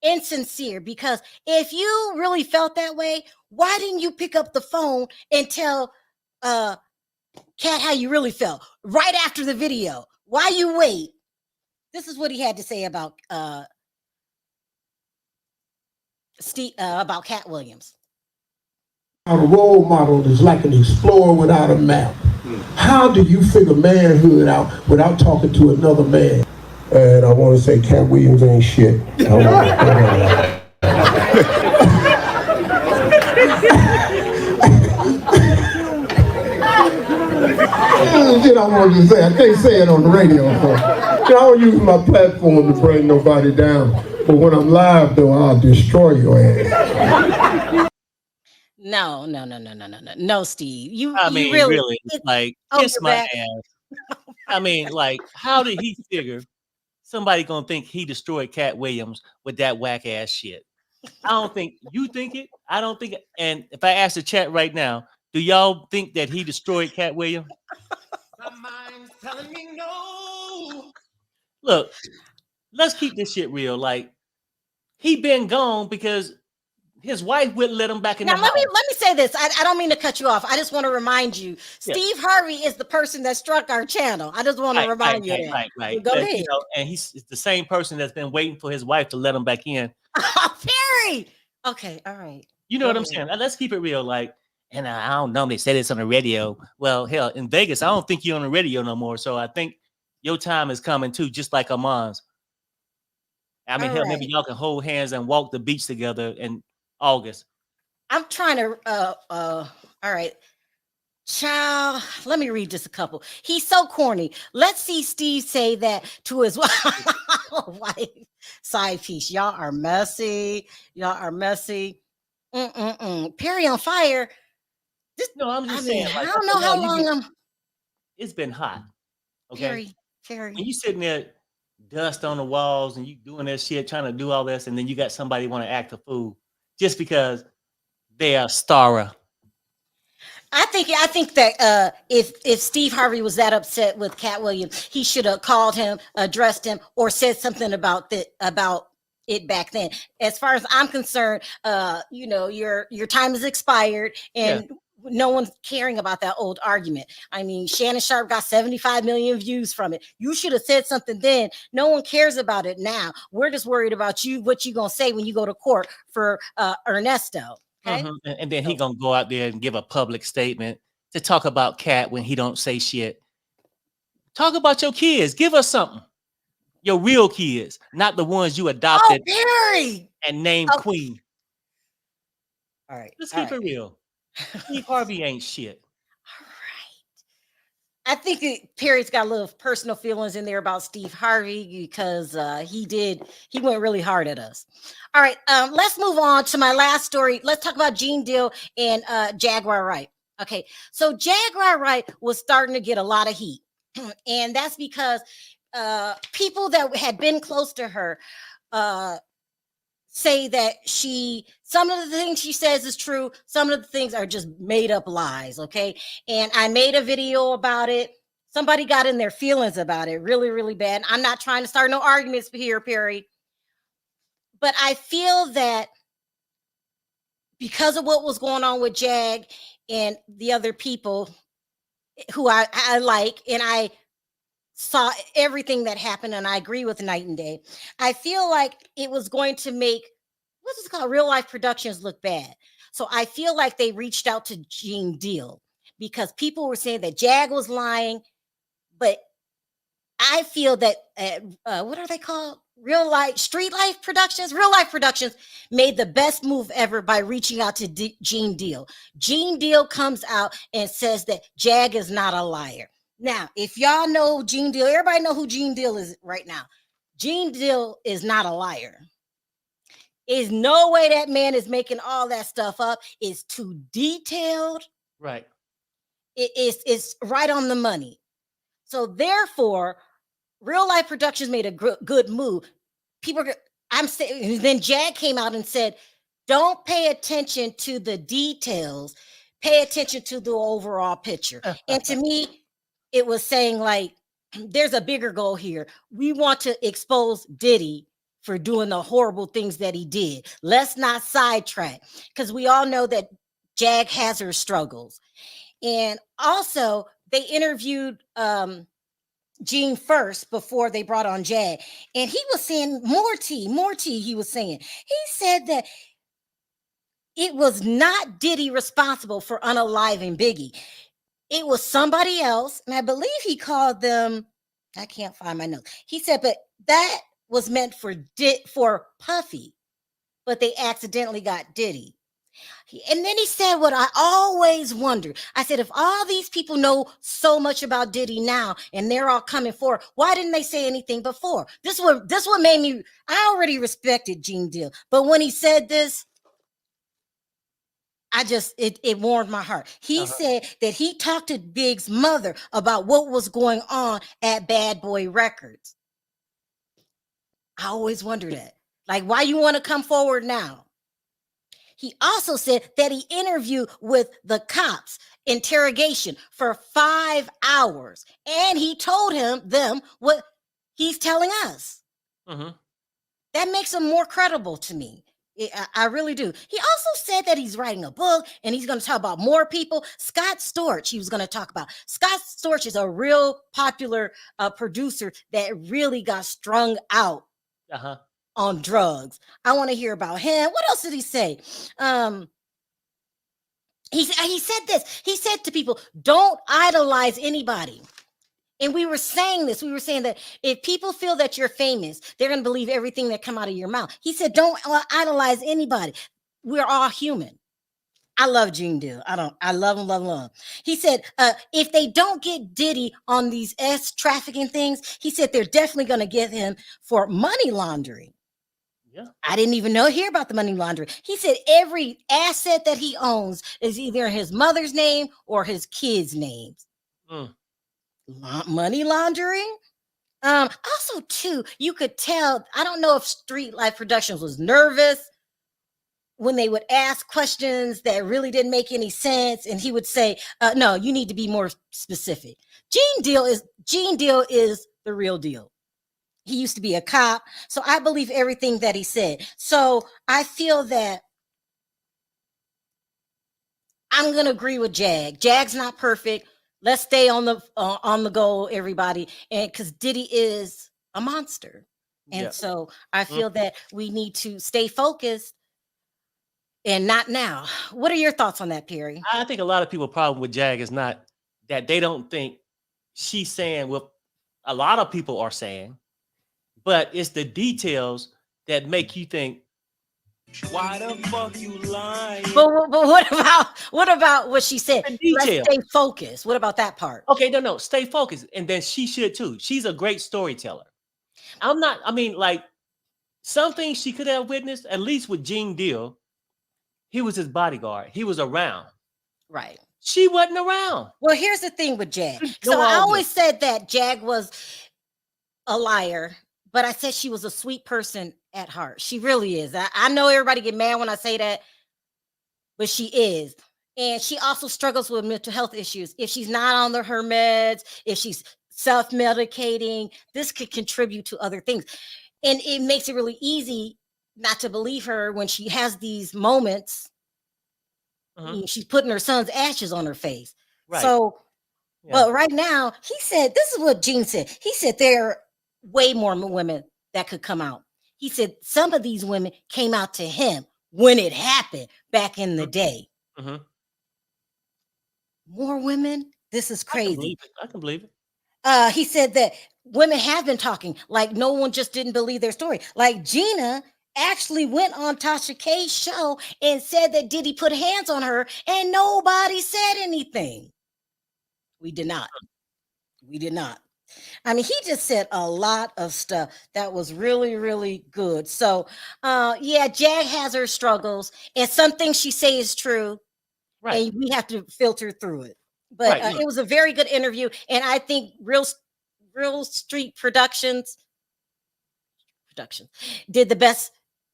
insincere because if you really felt that way, why didn't you pick up the phone and tell Katt how you really felt right after the video? Why you wait? This is what he had to say about Katt Williams. A role model is like an explorer without a map. How do you figure manhood out without talking to another man? And I want to say Katt Williams ain't shit. That's what I wanted to say. I can't say it on the radio. I don't use my platform to bring nobody down. But when I'm live, though, I'll destroy your ass. No, Steve. You I you mean, really really, it, like, oh, kiss you're my back. ass. I mean, like, how did he figure somebody gonna think he destroyed Katt Williams with that whack ass shit? I don't think you think it. I don't think it. And if I ask the chat right now, do y'all think that he destroyed Katt Williams? My mind's telling me no. Look, let's keep this shit real. Like, he been gone because his wife wouldn't let him back in Now the let me house. say this. I don't mean to cut you off. I just want to remind you, Yeah. Steve Harvey is the person that struck our channel. I just want to remind you of that. Right. So go But, ahead. you know, and he's the same person that's been waiting for his wife to let him back in. Perry. Okay, all right. You know Go what I'm ahead. saying? Let's keep it real. Like, and I don't know. They say this on the radio. Well, hell, in Vegas, I don't think you're on the radio no more. So I think your time is coming too, just like Armon's. I mean, All hell, maybe right. y'all can hold hands and walk the beach together in August. I'm trying to all right. Child, let me read just a couple. He's so corny. Let's see Steve say that to his wife. Side piece. Y'all are messy. Perry on fire. No, I'm I just mean, saying, I like, don't okay, know now how long it's been hot. Okay. Perry. When you sitting there, dust on the walls, and you doing that shit, trying to do all this, and then you got somebody want to act a fool just because they are starer. I think that if Steve Harvey was that upset with Katt Williams, he should have called him, addressed him, or said something about it back then. As far as I'm concerned, your time has expired, and no one's caring about that old argument. I mean, Shannon Sharp got 75 million views from it. You should have said something then. No one cares about it now. We're just worried about what you gonna say when you go to court for Ernesto. Okay. And then he gonna go out there and give a public statement to talk about Katt when he don't say shit. Talk about your kids. Give us something. Your real kids, not the ones you adopted Perry! and named Queen. All right. Let's keep it real. Steve Harvey ain't shit. All right. I think Perry's got a little personal feelings in there about Steve Harvey because he went really hard at us. All right. Let's move on to my last story. Let's talk about Gene Deal and Jaguar Wright. Okay. So Jaguar Wright was starting to get a lot of heat. And that's because people that had been close to her say that some of the things she says is true, some of the things are just made up lies. Okay. And I made a video about it. Somebody got in their feelings about it really, really bad. I'm not trying to start no arguments here, Perry. But I feel that because of what was going on with Jag and the other people who I like, and I saw everything that happened, and I agree with Night and Day. I feel like it was going to make what's it called, Real Life Productions, look bad. So I feel like they reached out to Gene Deal because people were saying that Jag was lying, but I feel that what are they called? Real Life Productions made the best move ever by reaching out to Gene Deal. Gene Deal comes out and says that Jag is not a liar. Now, if y'all know Gene Deal, everybody know who Gene Deal is right now. Gene Deal is not a liar. There's no way that man is making all that stuff up. It's too detailed. Right. It's right on the money. So therefore, Real Life Productions made a good move. I'm saying, then Jag came out and said, don't pay attention to the details. Pay attention to the overall picture. And to me, it was saying like, there's a bigger goal here. We want to expose Diddy for doing the horrible things that he did. Let's not sidetrack because we all know that Jag has her struggles. And also they interviewed Gene first before they brought on Jag. And he was saying more tea, he was saying. He said that it was not Diddy responsible for unaliving Biggie. It was somebody else, and I believe he called them, I can't find my notes. He said, but that was meant for Puffy, but they accidentally got Diddy. And then he said what I always wondered. I said, if all these people know so much about Diddy now and they're all coming forward, why didn't they say anything before? This what made me, I already respected Gene Deal. But when he said this, it warmed my heart. He said that he talked to Big's mother about what was going on at Bad Boy Records. I always wonder that. Like, why you want to come forward now? He also said that he interviewed with the cops, interrogation for 5 hours, and he told them what he's telling us. That makes him more credible to me. I really do. He also said that he's writing a book and he's going to talk about more people. Scott Storch, he was going to talk about. Scott Storch is a real popular producer that really got strung out on drugs. I want to hear about him. What else did he say? He said this. He said to people, don't idolize anybody. And we were saying this. We were saying that if people feel that you're famous, they're going to believe everything that come out of your mouth. He said, don't idolize anybody. We're all human. I love Gene Deal. I love him. He said, if they don't get Diddy on these trafficking things, he said they're definitely going to get him for money laundering. Yeah. I didn't even hear about the money laundering. He said every asset that he owns is either his mother's name or his kids' names. Money laundering. Also, too, you could tell. I don't know if Street Life Productions was nervous when they would ask questions that really didn't make any sense, and he would say, "No, you need to be more specific." Gene Deal is the real deal. He used to be a cop, so I believe everything that he said. So I feel that I'm gonna agree with Jag. Jag's not perfect. Let's stay on the goal, everybody, and because Diddy is a monster, and so I feel that we need to stay focused and not now. What are your thoughts on that, Perry? I think a lot of people's problem with Jag is not that they don't think she's saying what a lot of people are saying, but it's the details that make you think, why the fuck you lying? But what about what she said? Let's stay focused. What about that part? Okay, no, stay focused. And then she should too. She's a great storyteller. Some things she could have witnessed, at least with Gene Deal, he was his bodyguard. He was around. Right. She wasn't around. Well, here's the thing with Jag. So I always said that Jag was a liar, but I said she was a sweet person at heart. She really is. I know everybody get mad when I say that, but she is. And she also struggles with mental health issues. If she's not on her meds, if she's self-medicating, this could contribute to other things. And it makes it really easy not to believe her when she has these moments. She's putting her son's ashes on her face. Right. So, but right now, he said, this is what Gene said. He said there are way more women that could come out. He said some of these women came out to him when it happened back in the day. More women? This is crazy. I can believe it. He said that women have been talking, like no one just didn't believe their story. Like Gina actually went on Tasha K's show and said that Diddy put hands on her and nobody said anything. We did not. I mean, he just said a lot of stuff that was really, really good. So, Jag has her struggles, and some things she say is true, right? And we have to filter through it. But it was a very good interview, and I think Real Street Productions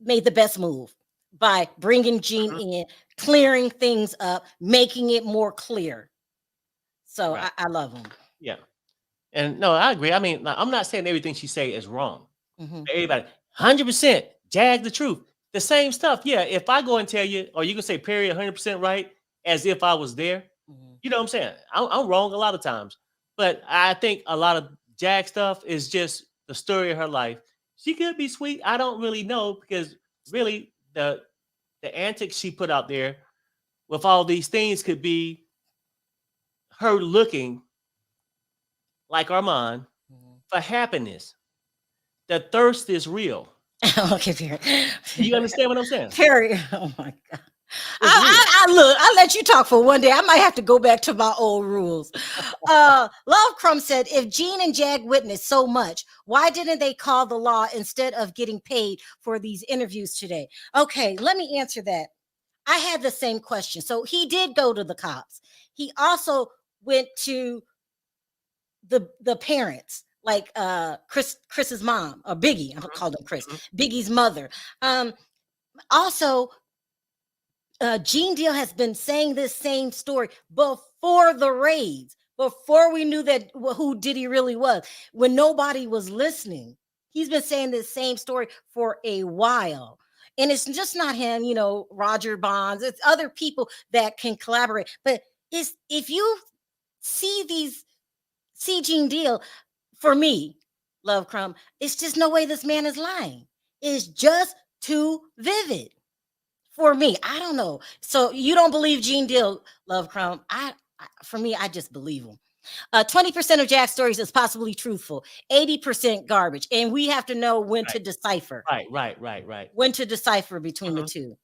made the best move by bringing Gene in, clearing things up, making it more clear. So I love him. Yeah. And no, I agree. I mean, I'm not saying everything she say is wrong. Everybody, 100%, Jag the truth. The same stuff. Yeah, if I go and tell you, or you can say Perry 100% right, as if I was there. You know what I'm saying? I'm wrong a lot of times. But I think a lot of Jag stuff is just the story of her life. She could be sweet. I don't really know, because really the antics she put out there with all these things could be her looking like Armon for happiness. The thirst is real. Okay, Perry. You understand what I'm saying? Perry, oh my God. It's weird. I let you talk for one day. I might have to go back to my old rules. Love Crumb said, if Gene and Jag witnessed so much, why didn't they call the law instead of getting paid for these interviews today? Okay, let me answer that. I had the same question. So he did go to the cops. He also went to the parents, like Chris's mom, or Biggie. I'm gonna call him Chris. Biggie's mother. Also, Gene Deal has been saying this same story before the raids, before we knew that who Diddy really was, when nobody was listening. He's been saying this same story for a while. And it's just not him, you know, Roger Bonds, it's other people that can collaborate. But if you see Gene Deal, for me, Love Crumb, it's just no way this man is lying. It's just too vivid. For me, I don't know. So you don't believe Gene Deal, Love Crumb? For me, I just believe him. 20% of Jack's stories is possibly truthful, 80% garbage, and we have to know when to decipher. Right. When to decipher between the two.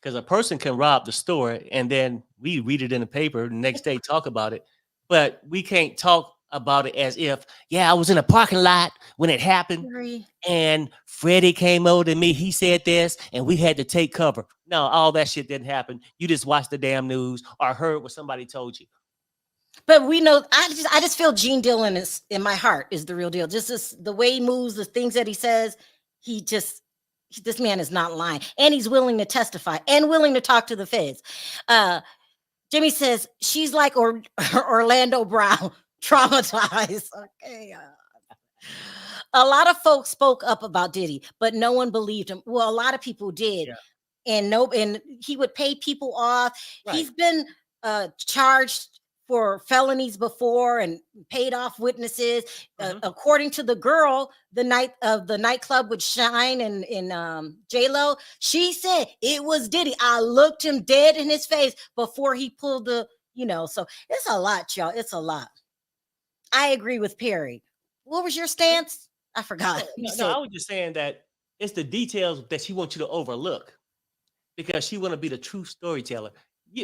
Because a person can rob the store, and then we read it in the paper the next day, talk about it, but we can't talk about it as if, yeah, I was in a parking lot when it happened, and Freddie came over to me, he said this, and we had to take cover. No, all that shit didn't happen. You just watched the damn news or heard what somebody told you. But we know, I just feel Gene Dillon is in my heart is the real deal. Just the way he moves, the things that he says, this man is not lying, and he's willing to testify and willing to talk to the feds. Jimmy says she's like Orlando Brown. Traumatized. Okay. A lot of folks spoke up about Diddy, but no one believed him. Well, a lot of people did. Yeah. And he would pay people off. Right. He's been charged for felonies before and paid off witnesses. According to the girl, the nightclub with Shine and J-Lo, she said it was Diddy. I looked him dead in his face before he pulled the, so it's a lot, y'all. It's a lot. I agree with Perry. What was your stance? I forgot. No, I was just saying that it's the details that she wants you to overlook because she want to be the true storyteller.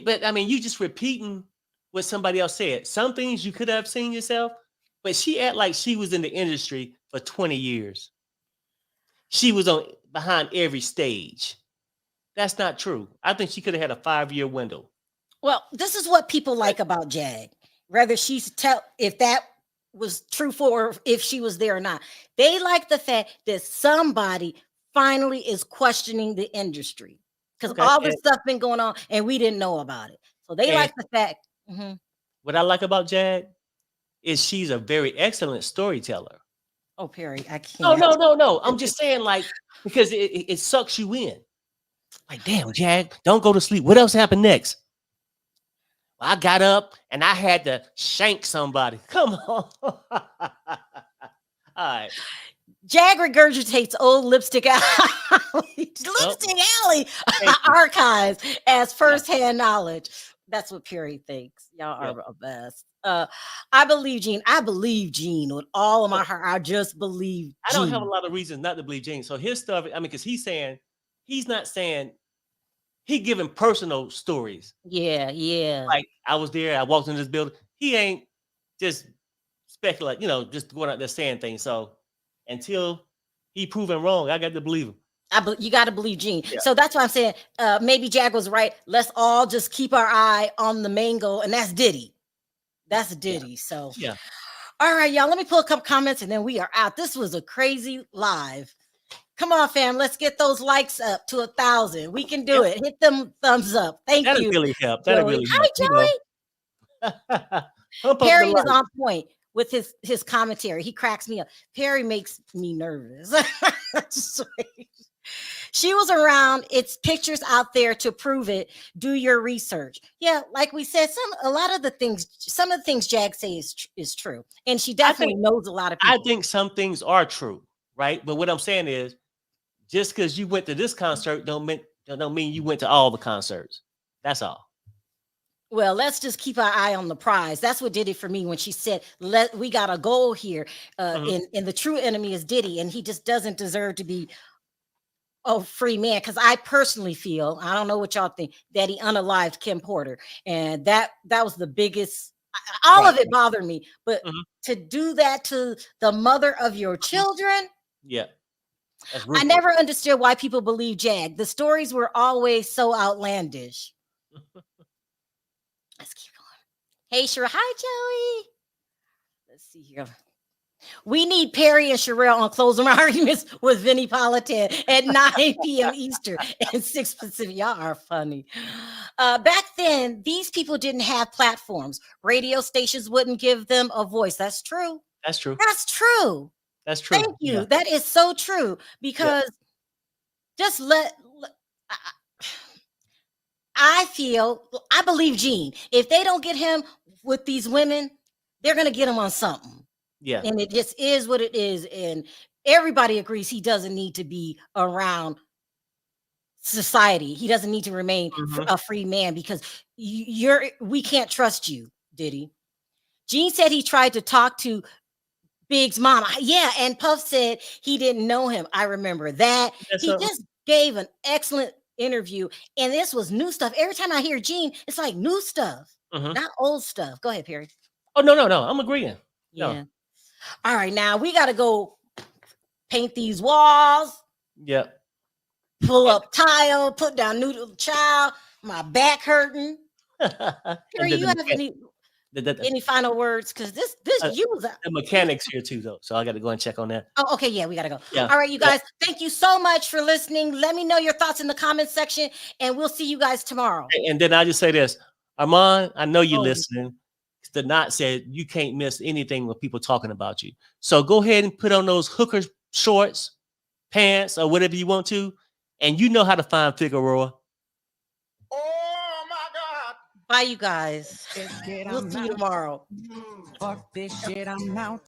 But I mean, you just repeating what somebody else said. Some things you could have seen yourself, but she act like she was in the industry for 20 years. She was behind every stage. That's not true. I think she could have had a 5-year window. Well, this is what people like about Jag. Whether she's if that was truthful or if she was there or not. They like the fact that somebody finally is questioning the industry because all this stuff been going on and we didn't know about it. So they like the fact. What I like about Jag is she's a very excellent storyteller. Oh, Perry, I can't. No. I'm just saying, like, because it sucks you in. Like, damn, Jag, don't go to sleep. What else happened next? I got up and I had to shank somebody. Come on. All right. Jag regurgitates old Lipstick Alley, archives as firsthand knowledge. That's what Perry thinks. Y'all are the best. I believe Gene. I believe Gene with all of my heart. I just believe Gene. I don't have a lot of reasons not to believe Gene. So his stuff, I mean, because he's not saying, he giving personal stories. Yeah. Like, I was there, I walked in this building. He ain't just speculate, just going out there saying things. So until he proven wrong, I got to believe him. You got to believe Gene. Yeah. So that's why I'm saying maybe Jag was right. Let's all just keep our eye on the main goal, and that's Diddy. That's Diddy. Yeah. So yeah. All right, y'all. Let me pull a couple comments, and then we are out. This was a crazy live. Come on, fam. Let's get those likes up to 1,000. We can do it. Hit them thumbs up. Thank you. That'll really help. That'll really help. Hi, Joey. Perry is on point with his commentary. He cracks me up. Perry makes me nervous. She was around. It's pictures out there to prove it. Do your research. Yeah, like we said, some of the things Jag says is true, and she definitely knows a lot of people. I think some things are true, right? But what I'm saying is, just because you went to this concert don't mean you went to all the concerts. That's all. Well, let's just keep our eye on the prize. That's what did it for me when she said, we got a goal here. And the true enemy is Diddy, and he just doesn't deserve to be free man, because I personally feel, I don't know what y'all think, that he unalived Kim Porter, and that was the biggest. All of it bothered me, but to do that to the mother of your children, yeah, I never understood why people believe Jag. The stories were always so outlandish. Let's keep going. Hey, Sharrell. Hi, Joey. Let's see here. We need Perry and Sharrell on Closing Arguments with Vinnie Politan at 9 p.m. Eastern and 6 Pacific. Y'all are funny. Back then, these people didn't have platforms. Radio stations wouldn't give them a voice. That's true. That's true. That's true. That's true. Thank you. Yeah. That is so true. Because just I believe Gene. If they don't get him with these women, they're going to get him on something. Yeah. And it just is what it is. And everybody agrees he doesn't need to be around society. He doesn't need to remain a free man because we can't trust you, did he? Gene said he tried to talk to Big's mom. Yeah, and Puff said he didn't know him. I remember that. He just gave an excellent interview, and this was new stuff. Every time I hear Gene, it's like new stuff, not old stuff. Go ahead, Perry. Oh, no. I'm agreeing. Yeah. No. All right, now we got to go paint these walls. Yep. Pull up tile, put down noodle child. My back hurting. Perry, you have any final words? Because this you was the mechanics here too, though. So I got to go and check on that. Oh, okay. Yeah, we got to go. Yeah. All right, you guys. Thank you so much for listening. Let me know your thoughts in the comments section, and we'll see you guys tomorrow. And then I'll just say this. Armon, I know you're listening. The Knot said you can't miss anything with people talking about you. So go ahead and put on those hooker shorts, pants, or whatever you want to, and you know how to find Figueroa. Oh my God. Bye, you guys. We'll see you tomorrow. Fuck this shit, I'm out.